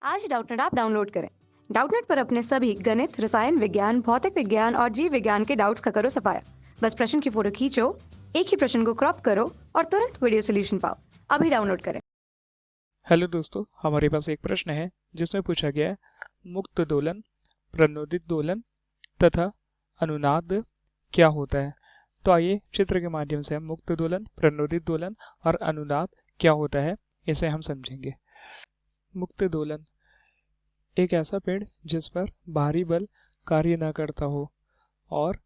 आज Doubtnut app download करें। Doubtnut पर अपने सभी गणित, रसायन विज्ञान, भौतिक विज्ञान और जीव विज्ञान के डाउट्स का करो सफाया। बस प्रश्न की फोटो खींचो, एक ही प्रश्न को क्रॉप करो और तुरंत वीडियो सोल्यूशन पाओ। अभी डाउनलोड करें। हेलो दोस्तों, हमारे पास एक प्रश्न है जिसमें पूछा गया है मुक्त दोलन, प्रणोदित दोलन तथा अनुनाद क्या होता है। तो आइए चित्र के माध्यम से हम मुक्त दोलन, प्रणोदित दोलन और अनुनाद क्या होता है इसे हम समझेंगे। मुक्त दोलन एक ऐसा पिंड जिस पर बाहरी बल कार्य न करता हो और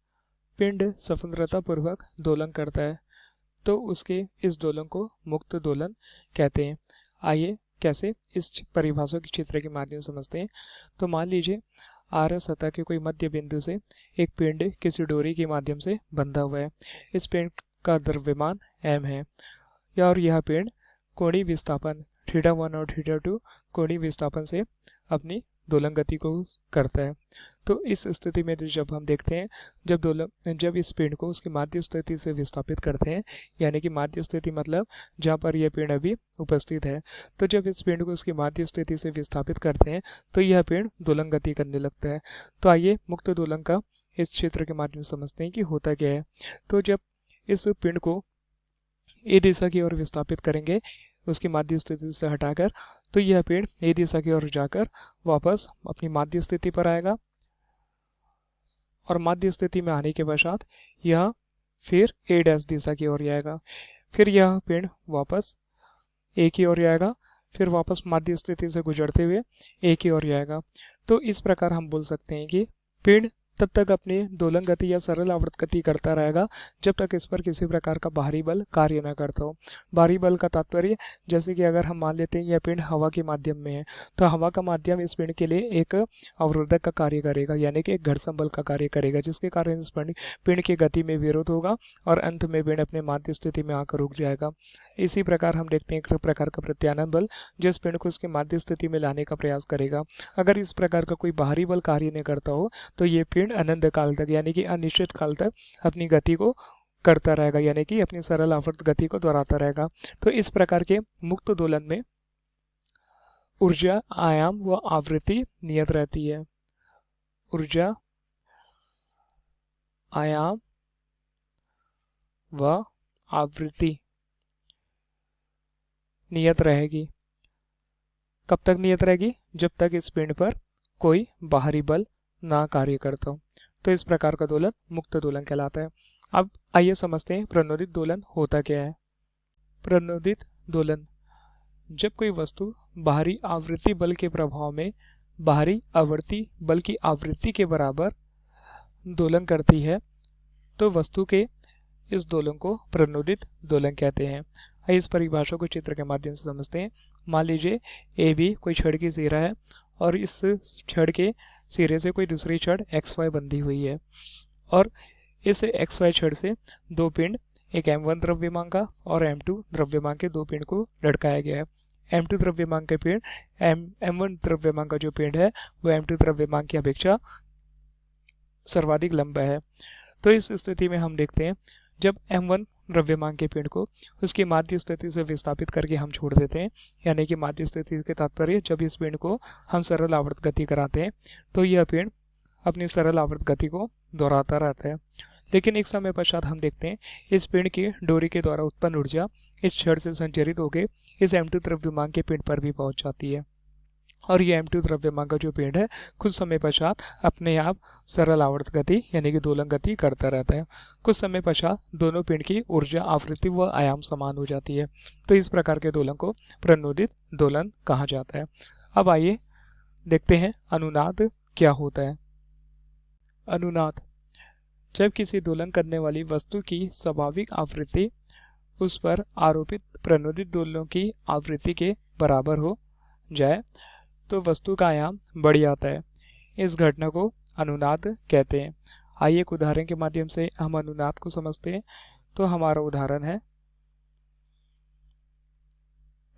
पिंड स्वतंत्रता पूर्वक दोलन करता है, तो उसके इस दोलन को मुक्त दोलन कहते हैं। आइए कैसे इस परिभाषा के चित्र के माध्यम से समझते हैं। तो मान लीजिए आर सतह के कोई मध्य बिंदु से एक पिंड किसी डोरी के माध्यम से बंधा हुआ है। इस पिंड का द्रव्यमान m है और यह पिंड कोणीय विस्थापन θ1 और θ2 कोणीय विस्थापन से अपनी दोलन गति को करता है। तो इस स्थिति में जब हम देखते हैं जब इस पिंड को उसकी माध्य स्थिति से विस्थापित करते हैं, यानी कि माध्य स्थिति मतलब जहाँ पर यह पिंड अभी उपस्थित है, तो जब इस पिंड को उसकी माध्य स्थिति से विस्थापित करते हैं तो यह पिंड दोलन गति करने लगता है। तो आइए मुक्त दोलन का इस क्षेत्र के माध्यम से समझते हैं कि होता क्या है। तो जब इस पिंड को ए दिशा की ओर विस्थापित करेंगे उसकी माध्य स्थिति से हटाकर, तो यह पिंड ए दिशा की ओर जाकर वापस अपनी माध्य स्थिति पर आएगा और माध्य स्थिति में आने के पश्चात यह फिर ए डैश दिशा की ओर आएगा। फिर यह पिंड वापस ए की ओर आएगा, फिर वापस माध्य स्थिति से गुजरते हुए ए की ओर आएगा। तो इस प्रकार हम बोल सकते हैं कि पिंड तब तक अपनी दोलन गति या सरल आवर्त गति करता रहेगा जब तक इस पर किसी प्रकार का बाहरी बल कार्य न करता हो। बाहरी बल का तात्पर्य जैसे कि अगर हम मान लेते हैं यह पिंड हवा के माध्यम में है, तो हवा का माध्यम इस पिंड के लिए एक अवरोधक का कार्य करेगा, यानी कि एक घर्षण बल का कार्य करेगा, जिसके कारण इस पिंड की गति में विरोध होगा और अंत में पिंड अपने माध्य स्थिति में आकर रुक जाएगा। इसी प्रकार हम देखते हैं एक प्रकार का प्रत्यानयन बल जिस पिंड को उसके माध्य स्थिति में लाने का प्रयास करेगा। अगर इस प्रकार का कोई बाहरी बल कार्य नहीं करता हो तो ये पिंड अनंत काल तक यानी कि अनिश्चित काल तक अपनी गति को करता रहेगा, यानी कि अपनी सरल आवर्त गति को दोहराता रहेगा। तो इस प्रकार के मुक्त दोलन में ऊर्जा, आयाम व आवृत्ति नियत रहती है। ऊर्जा, आयाम व आवृत्ति नियत रहेगी। कब तक नियत रहेगी? जब तक इस पिंड पर कोई बाहरी बल ना कार्य करता हो। तो इस प्रकार का दोलन मुक्त दोलन कहलाता है। अब आइए समझते हैं प्रणोदित दोलन होता क्या है। प्रणोदित दोलन जब कोई वस्तु बाहरी आवृत्ति बल के प्रभाव में बाहरी आवर्ती बल की आवृत्ति के बराबर दोलन करती है, तो वस्तु के इस दोलन को प्रणोदित दोलन कहते हैं। आइए इस परिभाषा को चित्र के माध्यम से समझते हैं। मान लीजिए ए बी कोई छड़ की सिरा है और इस छड़ के सिरे से कोई दूसरी छड़ एक्स वाई बंधी हुई है और इस एक्स वाई छड़ से दो पिंड, एक m1 द्रव्यमान का और m2 द्रव्यमान के दो पिंड को लटकाया गया है। m2 द्रव्यमान के पिंड m1 द्रव्यमान का जो पिंड है वो m2 द्रव्यमान की अपेक्षा सर्वाधिक लंबा है। तो इस स्थिति में हम देखते हैं जब m1 द्रव्यमान के पिंड को उसकी माध्य स्थिति से विस्थापित करके हम छोड़ देते हैं, यानी कि माध्य स्थिति के तात्पर्य जब इस पिंड को हम सरल आवर्त गति कराते हैं तो यह पिंड अपनी सरल आवर्त गति को दोहराता रहता है। लेकिन एक समय पश्चात हम देखते हैं इस पिंड की डोरी के द्वारा उत्पन्न ऊर्जा इस छड़ से संचरित होकर इस m2 द्रव्यमान के पिंड पर भी पहुंच जाती है और ये m2 द्रव्यमान का जो पिंड है कुछ समय पश्चात अपने आप सरल आवर्त गति यानी कि दोलन गति करता रहता है। कुछ समय पश्चात दोनों पिंड की ऊर्जा, आवृत्ति व आयाम समान हो जाती है। तो इस प्रकार के दोलन को प्रणोदित दोलन कहा जाता है। अब आइए देखते हैं अनुनाद क्या होता है। अनुनाद जब किसी दोलन करने वाली वस्तु की स्वाभाविक आवृत्ति उस पर आरोपित प्रणोदित दोलनों की आवृत्ति के बराबर हो जाए तो वस्तु का आयाम बढ़ जाता है। इस घटना को अनुनाद कहते हैं। आइए एक उदाहरण के माध्यम से हम अनुनाद को समझते हैं। तो हमारा उदाहरण है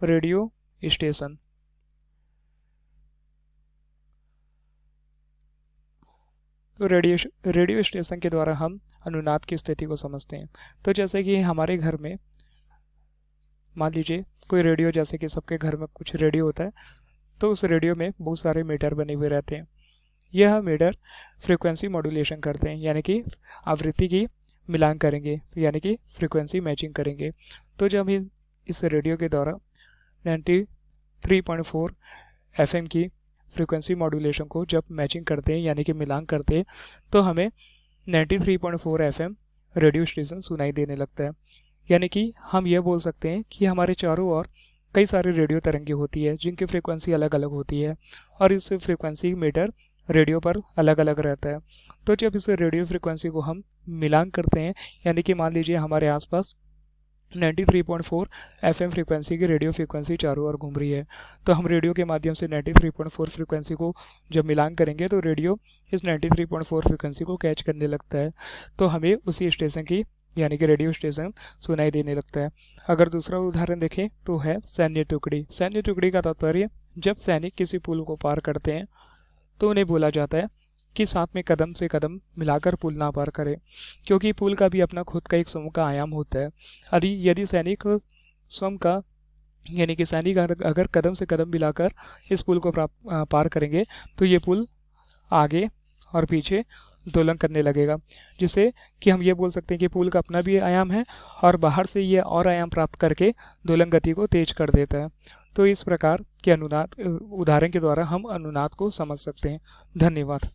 रेडियो स्टेशन। तो रेडियो स्टेशन के द्वारा हम अनुनाद की स्थिति को समझते हैं। तो जैसे कि हमारे घर में मान लीजिए कोई रेडियो, जैसे कि सबके घर में कुछ रेडियो होता है, तो उस रेडियो में बहुत सारे मीटर बने हुए रहते हैं। यह मीटर फ्रीक्वेंसी मॉड्यूलेशन करते हैं, यानी कि आवृत्ति की मिलान करेंगे, यानी कि फ्रीक्वेंसी मैचिंग करेंगे। तो जब हम इस रेडियो के द्वारा 93.4 FM की फ्रीक्वेंसी मॉड्यूलेशन को जब मैचिंग करते हैं, यानी कि मिलान करते हैं, तो हमें 93.4 FM रेडियो स्टेशन सुनाई देने लगता है। यानी कि हम यह बोल सकते हैं कि हमारे चारों ओर कई सारी रेडियो तरंगे होती है जिनकी फ्रीक्वेंसी अलग अलग होती है, और इस फ्रीक्वेंसी मीटर रेडियो पर अलग अलग रहता है। तो जब इस रेडियो फ्रीक्वेंसी को हम मिलान करते हैं, यानी कि मान लीजिए हमारे आसपास 93.4 FM फ्रीक्वेंसी की रेडियो फ्रीक्वेंसी चारों ओर घूम रही है, तो हम रेडियो के माध्यम से 93.4 फ्रीक्वेंसी को जब मिलान करेंगे तो रेडियो इस 93.4 फ्रीक्वेंसी को कैच करने लगता है, तो हमें उसी स्टेशन की यानी कि रेडियो स्टेशन सुनाई देने लगता है। अगर दूसरा उदाहरण देखें तो है सैन्य टुकड़ी। सैन्य टुकड़ी का तात्पर्य, जब सैनिक किसी पुल को पार करते हैं तो उन्हें बोला जाता है कि साथ में कदम से कदम मिलाकर पुल ना पार करें, क्योंकि पुल का भी अपना खुद का एक समूह का आयाम होता है। यदि सैनिक स्वयं का यानी कि सैनिक अगर कदम से कदम मिलाकर इस पुल को पार करेंगे तो ये पुल आगे और पीछे दोलन करने लगेगा, जिससे कि हम ये बोल सकते हैं कि पुल का अपना भी आयाम है और बाहर से ये और आयाम प्राप्त करके दोलन गति को तेज कर देता है। तो इस प्रकार के अनुनाद उदाहरण के द्वारा हम अनुनाद को समझ सकते हैं। धन्यवाद।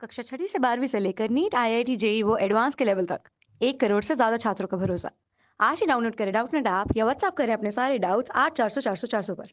कक्षा 6वीं से 12वीं से लेकर नीट, IIT, JEE वो एडवांस के लेवल तक 1 करोड़ से ज़्यादा छात्रों का भरोसा। आज ही डाउनलोड करें डाउटनेट ऐप या व्हाट्सएप करें अपने सारे डाउट्स 8400 400 400 पर।